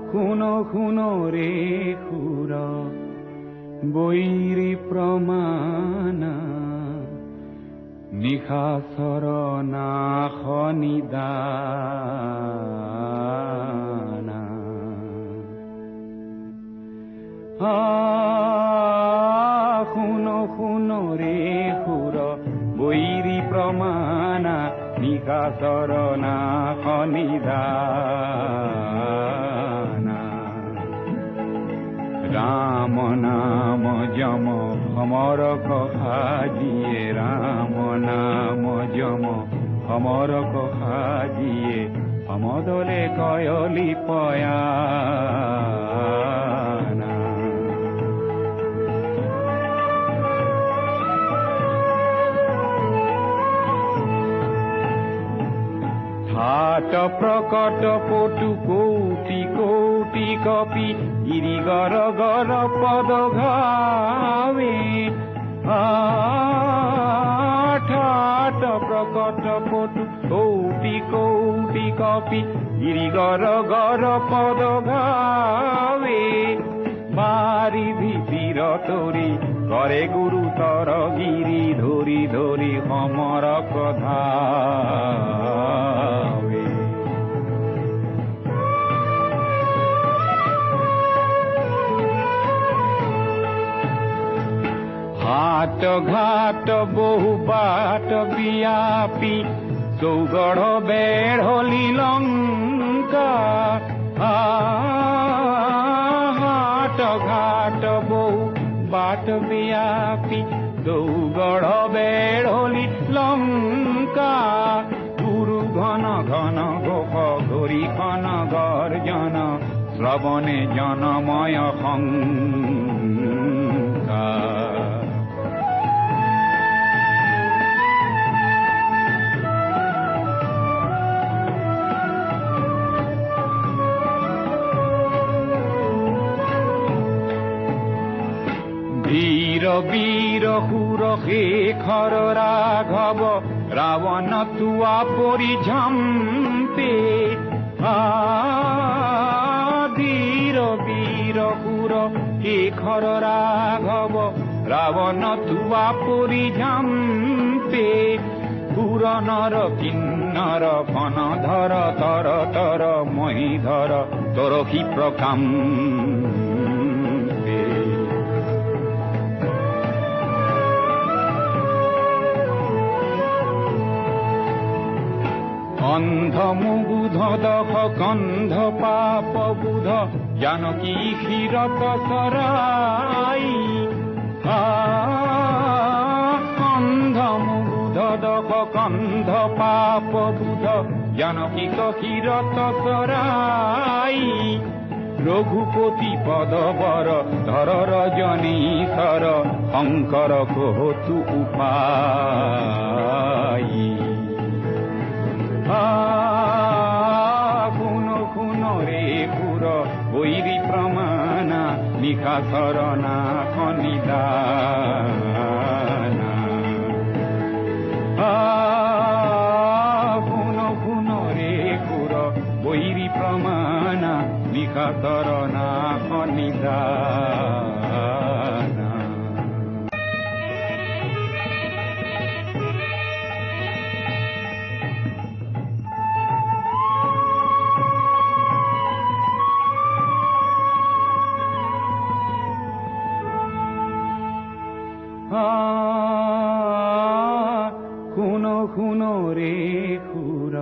শুনো শুনো ৰে সুৰ বৈৰী প্ৰমাণা নিশাচৰ নাশ নিদানা শুনো শুনো ৰে সুৰ বৈৰী প্ৰমাণা নিশাচৰ নাশ নিদানা ৰাম নাম যম সমৰক সাজিয়ে ৰাম নাম যম সমৰক সাজিয়ে সমদলে কয়লি পয়ানা হাত প্ৰকট পটু কৌটি কৌটি কপি গিৰি গৰ গৰ পদ ঘাৱে ঠাট প্ৰকট পটু কৌটি কৌটি কপি গিৰি গৰ গৰ পদ ঘাৱে বাৰি ভিতিৰ তৰি কৰে গুৰুতৰ গিৰি ধৰি ধৰি সমৰক ধাৱে হাট ঘাট বহু বাট বিয়াপি চৌগড় বেঢ়লি লংকা হাট ঘাট বহু বাট বিয়াপি চৌগড় বেঢ়লি লংকা গুরু ঘন ঘন গোপ ঘড়ি ঘন গর্জন শ্রবণে জনময় শঙ্কা বীর বীর সুর শেখর রাঘব রাবণ তুয়া পরিঝম্পে বীর বীর সুর শেখর রাঘব রাবণ তুয়া পরিঝম্পে সুর নর কিন্নর বনধর তর তর মহিধর তরহি প্রকাম অন্ধ মুগুধ দখ কন্ধ পাপ বুধ জানকী ক্ষীরত সরাই অন্ধ মুগুধ দখ কন্ধ পাপ বুধ জানকী ক্ষীরত সরাই রঘুপতি পদবর ধর রজনীশ্বর শঙ্কর কহতু উপায় শুনো শুনো রে সুর বৈৰী প্ৰমাণা নিশাচৰ নাশ নিদানা শুনো শুনো ৰে সুৰ বৈৰী প্ৰমাণা নিশাচৰ নাশ নিদানা শুনো শুনো ৰে সুৰ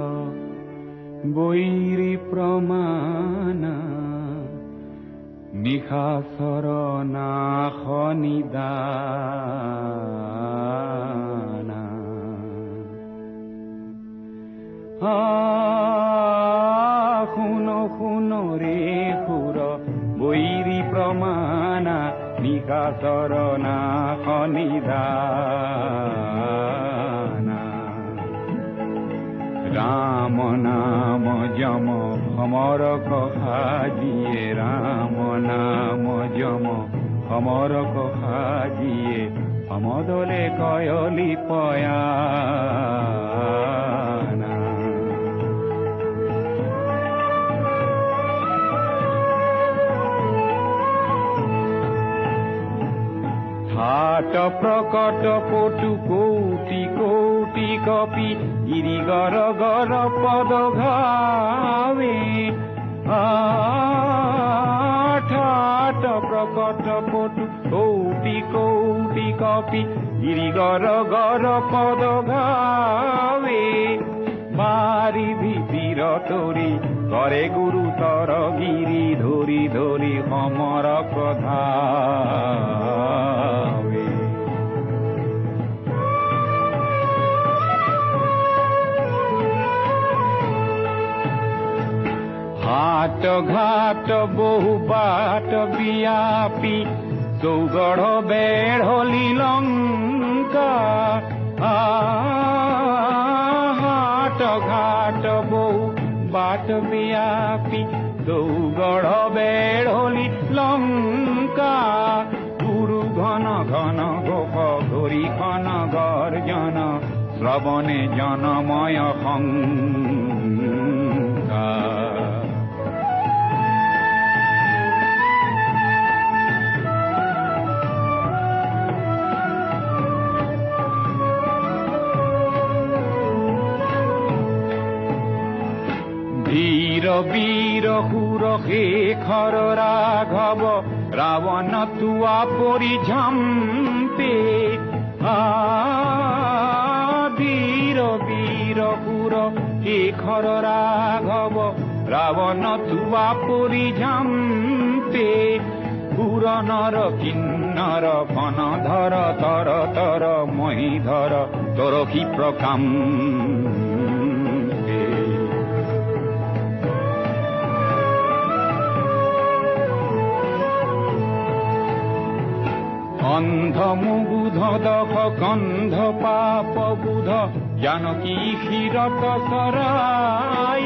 বৈৰী প্ৰমাণা নিশাচৰ নাশ নিদানা শুনো শুনো ৰে সুৰ বৈৰী প্ৰমাণা নিশাচৰ নাশ নিদানা রাম নাম যম সমরক সাজিয়ে রাম নাম যম সমরক সাজিয়ে সমদলে কয়লি পয়ানা প্রকট পটু কোটি কোটি কপি গিরিগর গর পদ ঘাবে ঠাট প্রকট পটু কোটি কোটি কপি গিরিগর গর পদ ঘাবে বারি ভিতির তরি করে গুরুতর গিরি ধরি ধরি সমর প্রধাবে হাট ঘাট বহু বাট বিয়াপি চৌগড় বেঢ়লি লঙ্কা হাট ঘাট বহু বাট বিয়াপি চৌগড় বেঢ়লি লঙ্কা গুরু ঘন ঘন গোপ ঘড়ি ঘন গর্জন শ্রবণে জনময় শঙ্কা বীর বীর হুর শেখর রাঘব রাবণ তুয়া পরিঝাম্পে বীর বীর হুর শেখর রাঘব রাবণ তুয়া পরিঝাম্পে পুর নর কিন্নর বন ধর তর তর মহিধর তোর কি প্রকাম অন্ধ মুগুধ দখ গন্ধ পাপ বুধ জানকী ক্ষীরত সরাই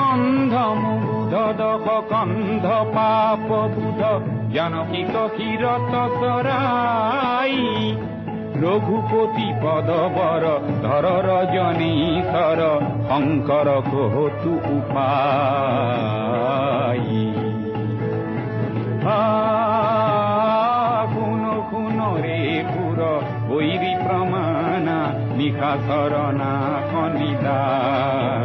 অন্ধ মুগুধ দখ গন্ধ পাপ বুধ জানকী ক্ষীরত সরাই রঘুপতি পদবর ধর রজনীশ্বর শঙ্কর কহতু উপায় খুন খুন রে পুর বৈরি প্রমাণা নিশাচর না খনিদানা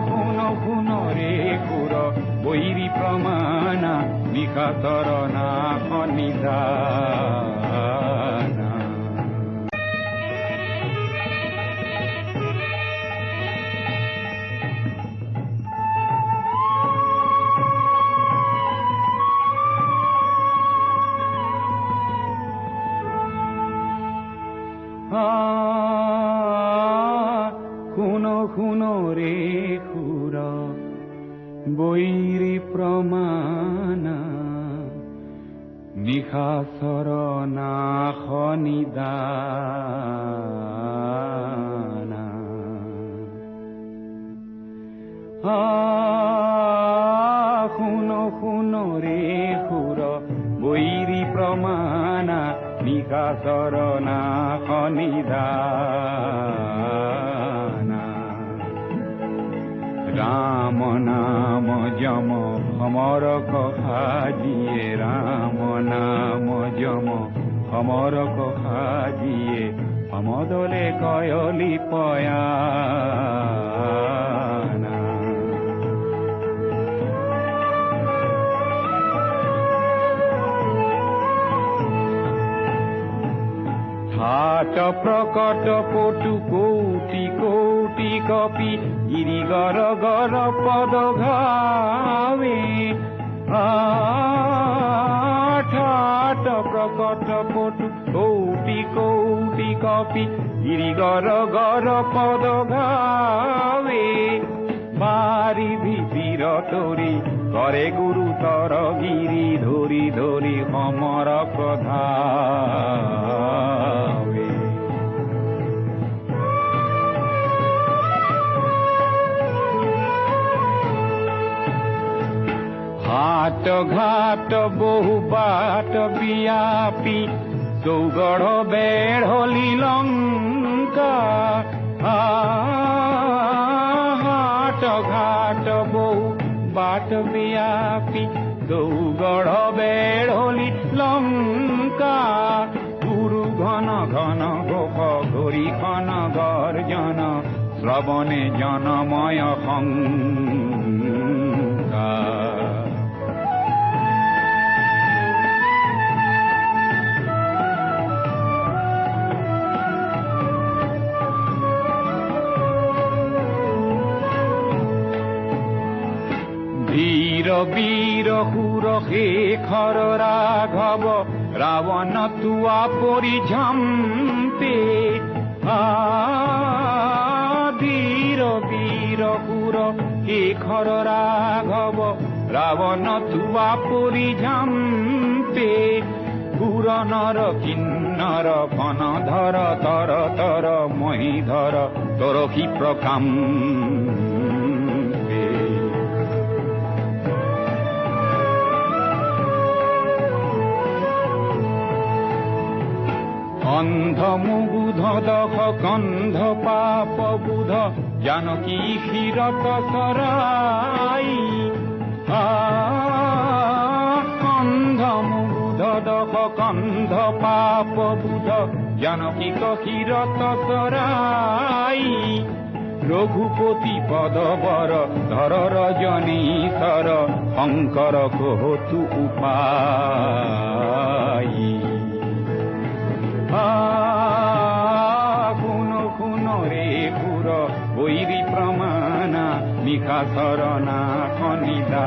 খুন খুন রে পুর বৈরি প্রমাণা নিশাচর না খনিদানা খুন খুন রে খুর বৈরি প্রমাণা নিশাচর না খনিদানা খুন খুন রে খুর বৈরি প্রমাণা নিশাচর না খনিদানা রাম নাম যম সমর কহাজিয়ে রাম নাম যম সমর কহাজিয়ে সমদলে কয়লি পয়ানা হাট প্রকট পটু কোটি কোটি কপি গিরিগর গর পদ ঘাবে ঠাট প্রকট পটু কোটি কোটি কপি গিরিগর গর পদ ঘাবে বারি ভিতির তরি করে গুরুতর গিরি ধরি ধরি সমর প্রধাবে হাট ঘাট বহু বাট বিয়াপি চৌগড় বেঢ়লি লঙ্কা হাট ঘাট বহু চৌগড় বেঢ়লি লঙ্কা গুরু ঘন ঘন ঘোষ ঘড়িখন গর্জন শ্রবণে জনময় শঙ্কা বীর বীর সুর শেখর রাঘব রাবণ তুয়া পরিঝম্পে ধীর বীর সুর শেখর রাঘব রাবণ তুয়া পরিঝম্পে পুর নর কিন্নর বন ধর তর তর মহিধর তোর কি প্রকাম অন্ধ মুগুধ দখ কন্ধ পাপ বুধ জানকী ক্ষীরত সরাই অন্ধ মুগুধ দখ কন্ধ পাপ বুধ জানকী ক্ষীরত সরাই রঘুপতি পদবর ধর রজনীশ্বর শঙ্কর কহতু উপায় খুন খুন রে খুর বৈরি প্রমাণা নিখা শরণা খনিদানা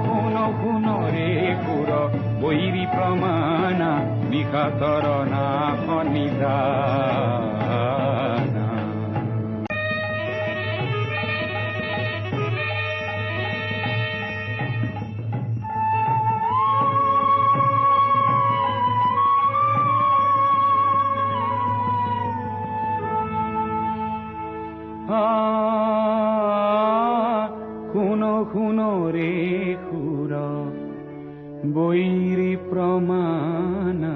খুন খুন রে খুর বৈরি প্রমাণা নিখা শরণা খনিদানা খুনো খুনো রে খুর বৈরি প্রমাণা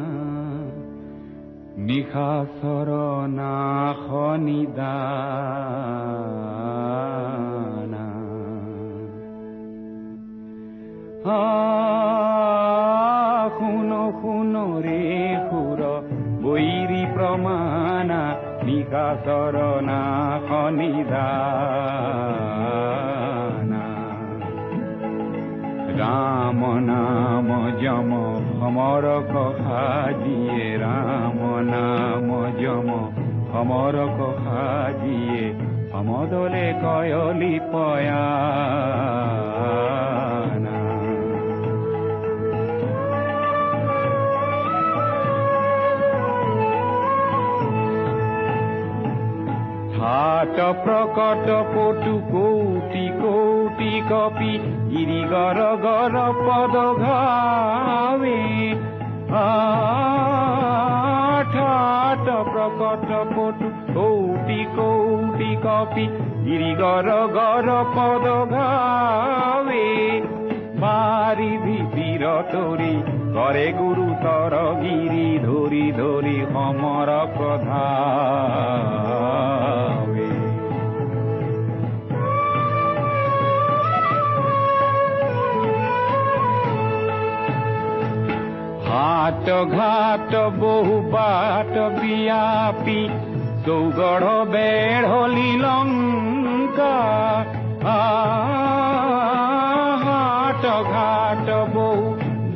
নিখা শরণা খনিদানা খুনো খুনো রে খুর বৈরি প্রমাণা নিখা শরণা খনিদানা রাম নাম যম ভমর কহাজিয়ে রাম নাম যম ভমর কহাজিয়ে সমদলে কয়লি পয়ানা হাট প্রকট পটু কোটি কোটি কপি গিরি গর গর পদ ঘাবে হাট প্রকট পটু কোটি কোটি কপি গিরি গর গর পদ ঘাবে বারিধি বীর তরি করে গুরু তর গিরি ধরি ধরি সমর প্রধাবে হাট ঘাট বহু বাট বিয়াপি চৌগড় বেঢ়লি লঙ্কা হাট ঘাট বহু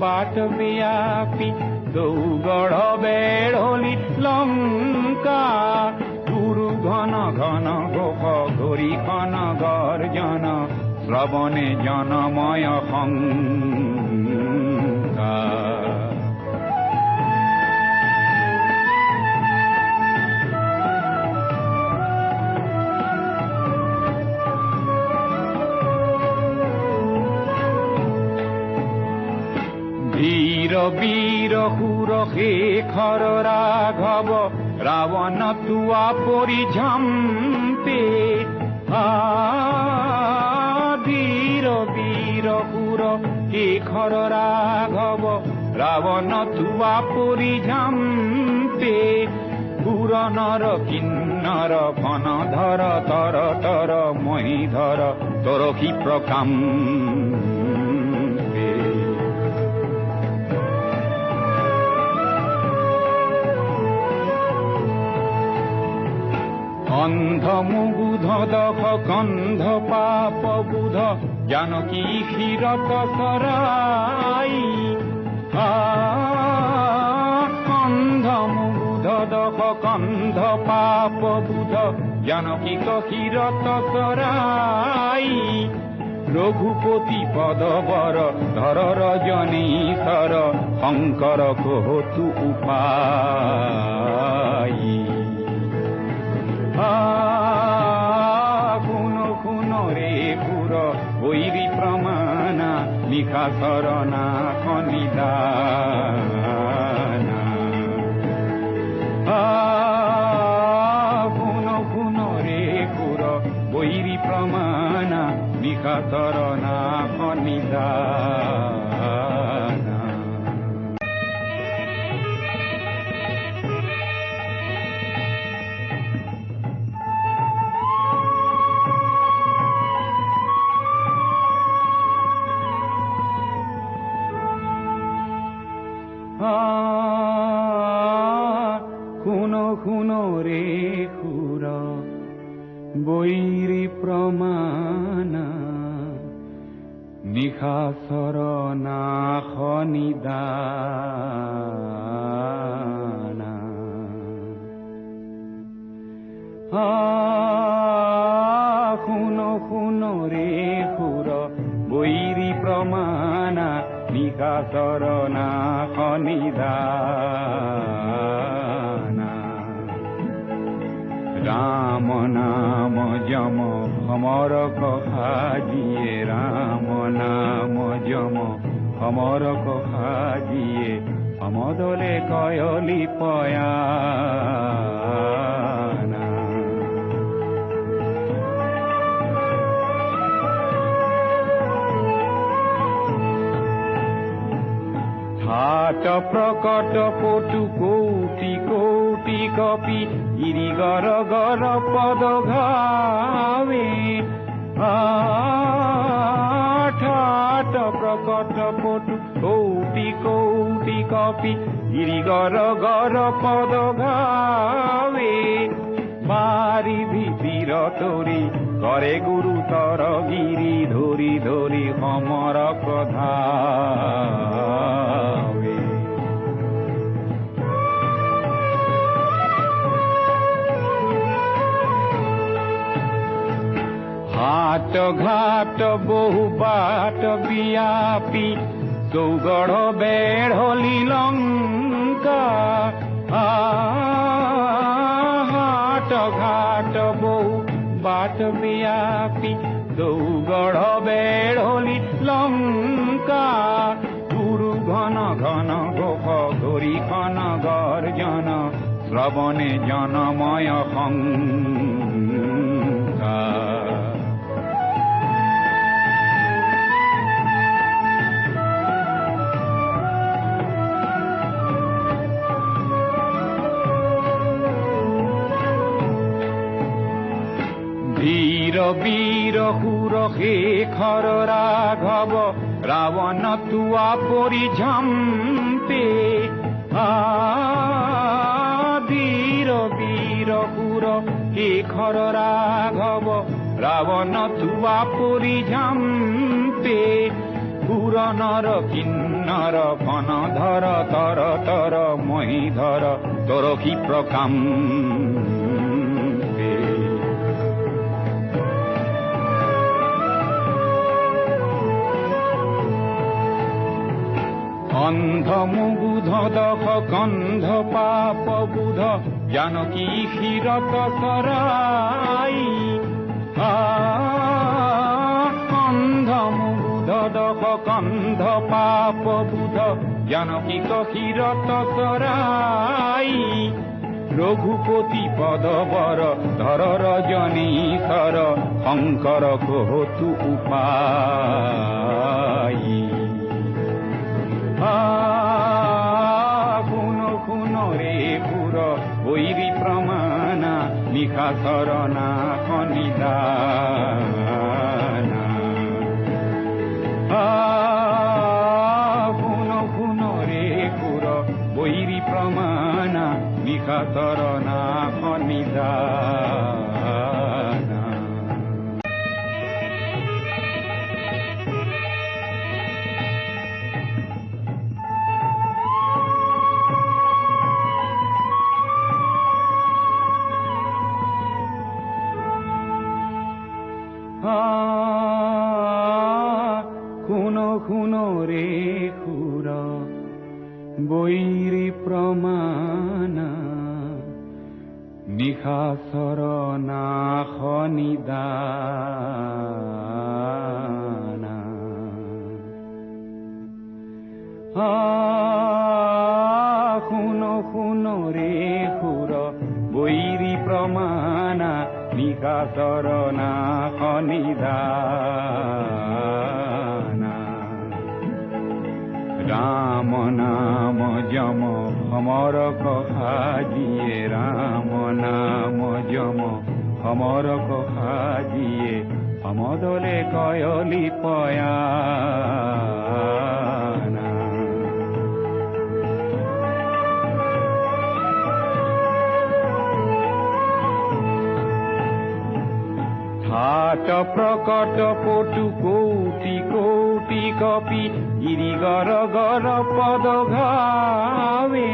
বাট বিয়াপি চৌগড় বেঢ়লি লঙ্কা গুরু ঘন ঘন ঘোষ ঘড়িখন গর্জন শ্রবণে জনময় শঙ্কা বীর বীর সুর শেখর রাঘব রাবণ তুয়া পরিঝম্পে ধীর বীর সুর শেখর রাঘব রাবণ তুয়া পরিঝম্পে পুরনর কিন্নর বনধর তর তর মহিধর তোর কি প্রকাম অন্ধ মুগুধ দখ কন্ধ পাপ বুধ জানকী ক্ষীরত সরাই অন্ধ মুগুধ দখ কন্ধ পাপ বুধ জানকী ক্ষীরত সরাই রঘুপতি পদবর ধর রজনীশ্বর শঙ্কর কহতু উপায় খুন খুন রে পুর বৈরি প্রমাণা লিখা শরণা খনিদানা খুন খুন রে পুর বৈরি প্রমাণা লিখা শরণা খনিদানা খুনো খুনো রে খুর বৈরি প্রমাণা নিখা শরণা খনিদানা খুনো খুনো রে খুর বৈরি প্রমাণা নিখা শরণা খনিদানা রাম নাম যম অমর কহাজিয়ে রাম নাম যম অমর কহাজিয়ে অমদলে কয়লি পয়ানা হাট প্রকট পটু কোটি কোটি কপি গিরি গর গর পদ ঘাবে হাট প্রকট পটু কোটি কোটি কপি গিরি গর গর পদ ঘাবে বারি ভিতির তরি করে গুরু তর গিরি ধরি ধরি সমর প্রধাবে হাট ঘাট বহু বাট বিয়াপি চৌগড় বেঢ়লি লঙ্কা হাট ঘাট বহু বাট বিয়াপি চৌগড় বেঢ়লি লঙ্কা গুরু ঘন ঘন গোপ গরি ঘন গর্জন শ্রবণে জনময় শঙ্কা বীর বীর হুর শেখর রাঘব রাবণ তুয়া পরিঝম্পে বীর বীর হুর শেখর রাঘব রাবণ তুয়া পরিঝম্পে পুরনর কিন্নর বনধর তর তর মহিধর তোর কি প্রকাম অন্ধ মুগুধ দখ কন্ধ পাপ বুধ জানকী ক্ষীরত সরাই অন্ধ মুগুধ দখ কন্ধ পাপ বুধ জানকী ক্ষীরত সরাই রঘুপতি পদবর ধর রজনীশ্বর শঙ্কর কহতু উপায় খুন খুন রে পুর বৈরি নিশাচৰ নাশ নিদানা। শুন শুন ৰে সুৰ বৈৰী প্ৰমাণা নিশাচৰ নাশ নিদানা। শুন শুন ৰে সুৰ বৈৰী প্ৰমাণা নিশাচৰ নাশ নিদানা। শুন শুন ৰে সুৰ বৈৰী প্ৰমাণা নিশাচৰ নাশ নিদানা। ৰাম নাম যম সমৰক সাজিয়ে, ৰাম নাম যম সমৰক সাজিয়ে, সমদলে কয়লি পয়ানা। হাত প্ৰকট পটু কৌটি কৌটি কপি গিৰি গৰ গৰ পদ ঘাৱে।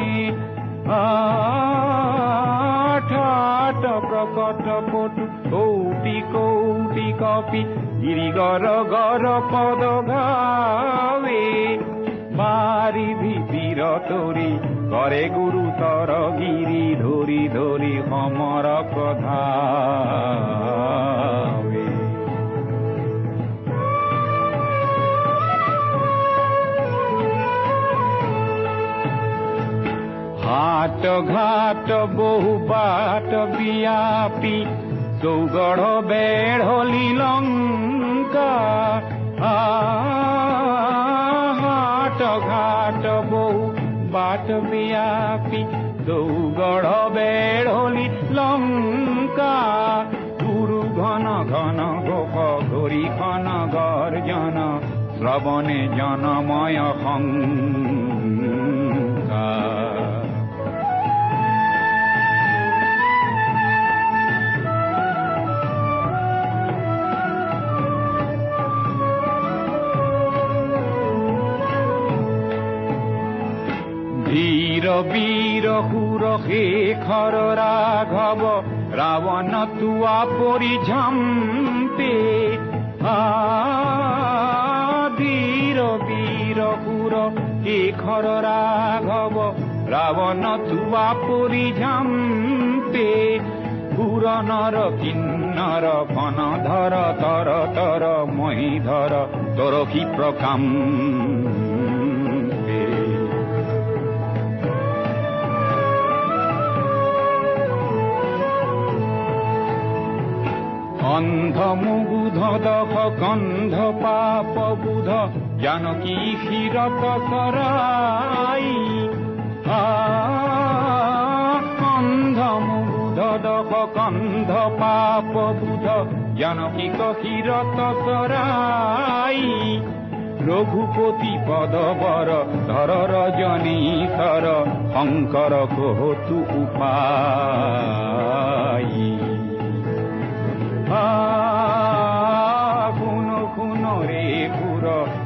ঠাট প্ৰকট পটু কৌটি কৌটি কপি গিৰি গৰ গৰ পদ ঘাৱে। বাৰিধি বীৰ তৰি কৰে গুৰুতৰ গিৰি ধৰি ধৰি সমৰক ধাৱে। হাট ঘাট বহু বাট বিয়াপি চৌগড় বেঢ়লি লংকা। হাট ঘাট বহু বাট বিয়াপি চৌগড় বেঢ়লি লংকা। গুরু ঘন ঘন ঘোষ ঘড়িখন গর্জন শ্রবণে জনময় শঙ্কা। ধীর বীর সুর শেখর রাঘব রাবণ তুয়া পরিঝাম্পে। ধীর বীর সুর শেখর রাঘব রাবণ তুয়া পরিঝাম্পে। পুর নর কিন্নর ফন ধর তর তর মহিধর তোর ক্ষিপ্রকাম। অন্ধ মুগুধ দখ গন্ধ পাপ বুধ জানকী ক্ষীরত সরাই। অন্ধ মুগুধ দখ গন্ধ পাপ বুধ জানকী ক্ষীরত সরাই। রঘুপতি পদবর ধর রজনীশ্বর শঙ্কর কহতু উপায়। শুন শুন রে সুর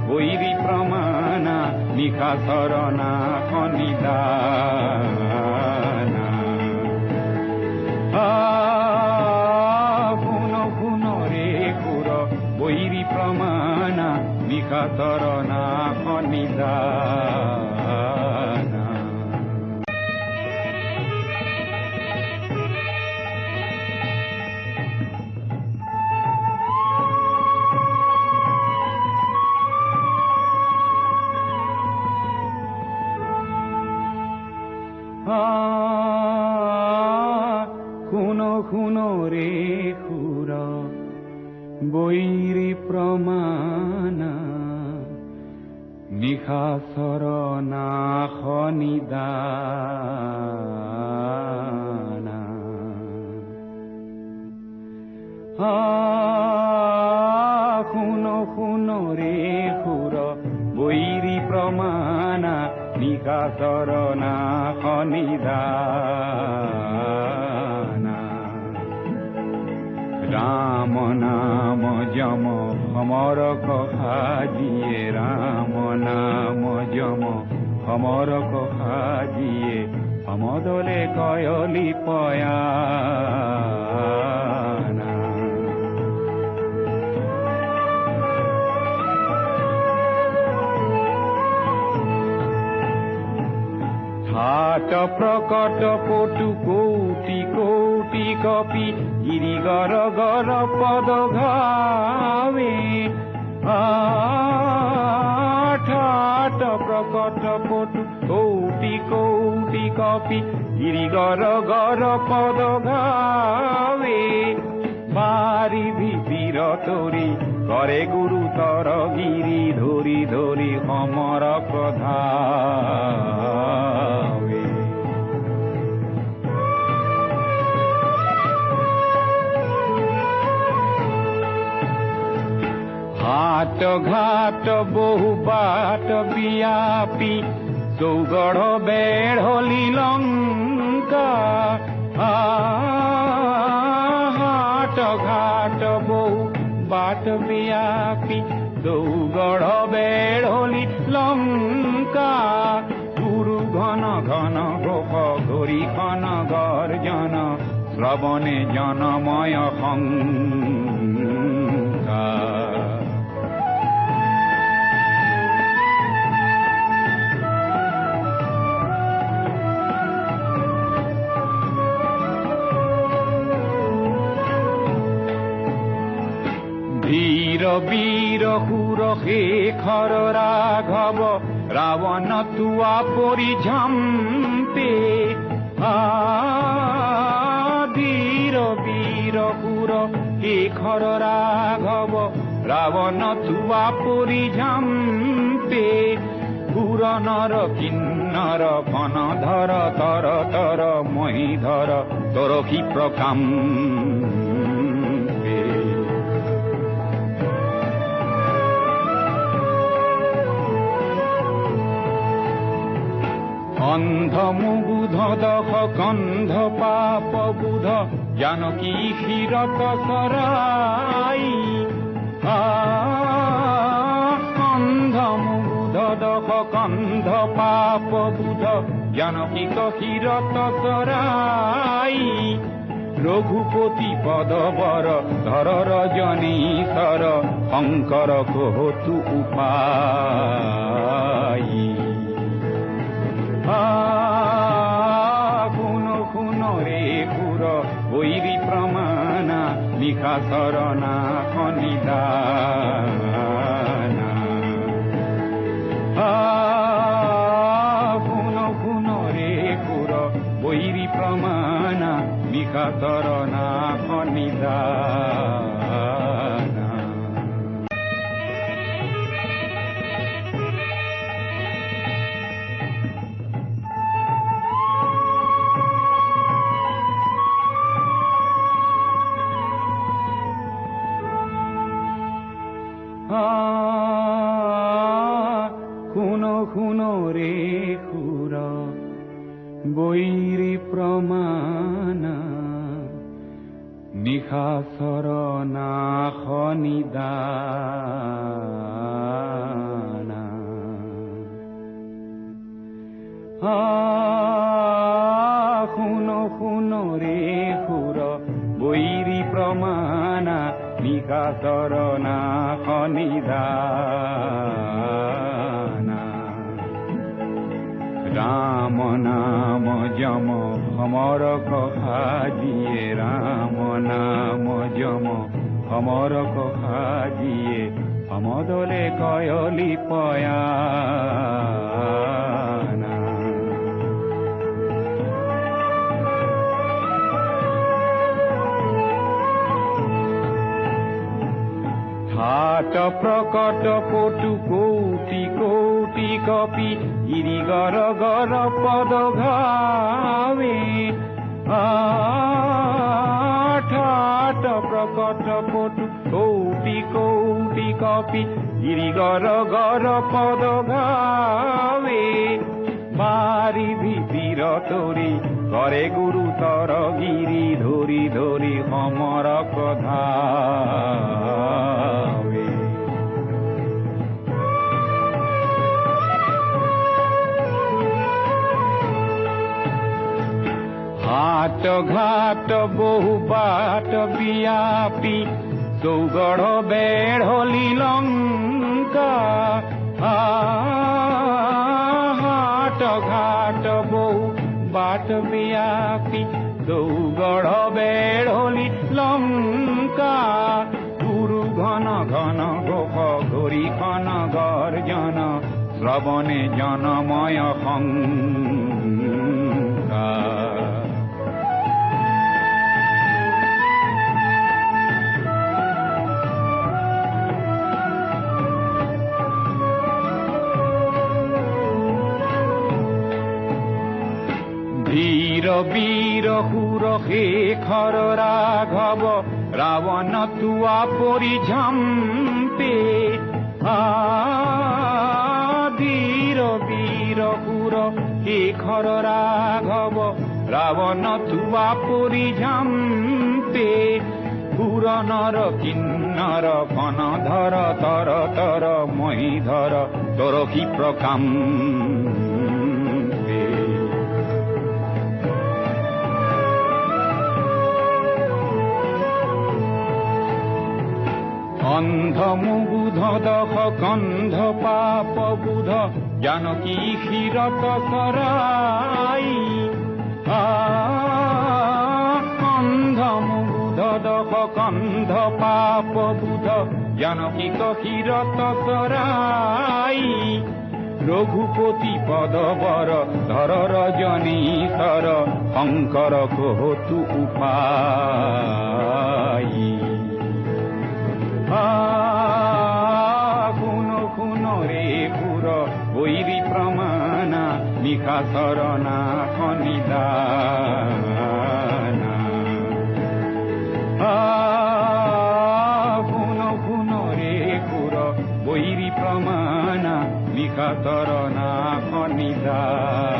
বৈৰী প্ৰমাণা নিশাচৰ নাশ নিদানা। শুন শুন ৰে সুৰ বৈৰী প্ৰমাণা নিশাচৰ নাশ নিদানা। শুন শুন ৰে সুৰ বৈৰী প্ৰমাণা নিশাচৰ নাশ নিদানা। শুনো শুনো ৰে সুৰ বৈৰী প্ৰমাণা নিশাচৰ নাশ নিদানা ৰাম নাম যম সমৰক সাজিয়ে ৰাম নাম যম সমৰক সাজিয়ে সমদলে কয়লি পয়ানা হাত প্ৰকট পটু কোটি কোটি কপি গিৰি গৰ গৰ পদ ঘাৱে হাত প্ৰকট পটু কোটি কোটি কপি গিৰি গৰ গৰ পদ ঘাৱে বাৰি ভিৰ তৰি কৰে গুৰুতৰ গিৰি ধৰি ধৰি সমৰ প্ৰধাৱে হাট ঘাট বহু বাট বিয়াপি চৌগড় বেঢ়লি লংকা হাট ঘাট বহু বাট বিয়াপি চৌগড় বেঢ়লি লংকা গুরু ঘন ঘন গোপ গরি ঘন গর্জন শ্রবণে জনময় শঙ্কা বীর বীর সুর শেখর রাঘব রাবণ তুয়া পরিঝম্পে ধীর বীর সুর শেখর রাঘব রাবণ তুয়া পরিঝম্পে সুর নর কিন্নর বনধর তর তর মহিধর তোর কি প্রকাম অন্ধ মুগুধ দখ কন্ধ পাপ বুধ জানকী ক্ষীরত সরাই অন্ধ মুগুধ দখ কন্ধ পাপ বুধ জানকী ক্ষীরত সরাই রঘুপতি পদবর ধর রজনীশ্বর শঙ্কর কহতু উপায় শুনো শুনো রে সুর বৈৰী প্ৰমাণা নিশাচৰ নাশ নিদানা শুনো শুনো ৰে সুৰ বৈৰী প্ৰমাণা নিশাচৰ নাশ নিদানা শুনো শুনো ৰে সুৰ বৈৰী প্ৰমাণা নিশাচৰ নাশ নিদানা শুনো শুনো ৰে সুৰ বৈৰী প্ৰমাণা নিশাচৰ নাশ নিদানা ৰাম নাম যম সমৰক সাজিয়ে ৰাম নাম যম সমৰক সাজিয়ে সমদলে কয়লি পয়ানা হাত প্ৰকট পটু কোটি কোটি কপি গিৰি গৰ গৰ পদ ঘাৱে ঠাট ପ୍ରକଟ ପଟୁ କୋଟି କୋଟି କପି ଗିରିଗର ଗର ପଦ ଗାବେ ବାରି ଭିତିର ତୋରି করে গুরু তর গিরি ধরি ধরি সমর প্রধাবে হাট ঘাট বহু বাট বিয়াপি চৌগড় বেড়লি লঙ্কা হাট ঘাট বহু বাট বিয়াপি চৌগড় বেড়লি লঙ্কা গুরু ঘন ঘন গোপ ঘড়ি ঘন গর্জন শ্রবণে জনময় শঙ্কা বীর বীর হুর শেখর রাঘব রাবণ তুয়া পরিঝাম্পে ধীর বীর হুর শেখর রাঘব রাবণ তুয়া পরিঝাম্পে হুর নর কিন্নর ফণধর তর তর মহিধর তোর কি প্রকাম অন্ধ মুগুধ দখ গন্ধ পাপ বুধ জানকী ক্ষীরত সরাই অন্ধ মুগুধ দখ গন্ধ পাপ বুধ জানকী ক্ষীরত সরাই রঘুপতি পদবর ধর রজনীশ্বর শঙ্কর কহতু উপায় খুনো খুনো রে পুর বৈরি প্রমাণা নিখা শরণা খনিদানা খুনো খুনো রে পুর বৈরি প্রমাণা নিখা শরণা খনিদানা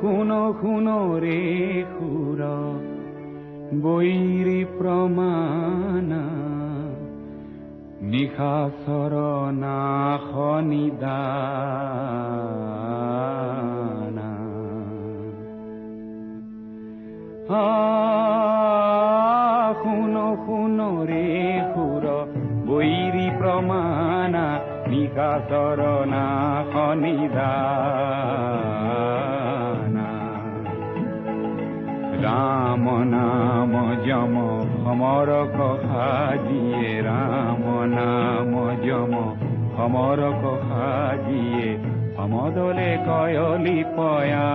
খুনো খুনো রে খুর বৈরি প্রমাণা নিশা শরণা খনিদানা খুনো খুনো রে খুর বৈরি প্রমাণা নিশা শরণা খনিদানা রাম নাম যম সমর কহাজিয়ে রাম নাম যম সমর কহাজিয়ে সমদলে কয়লি পয়া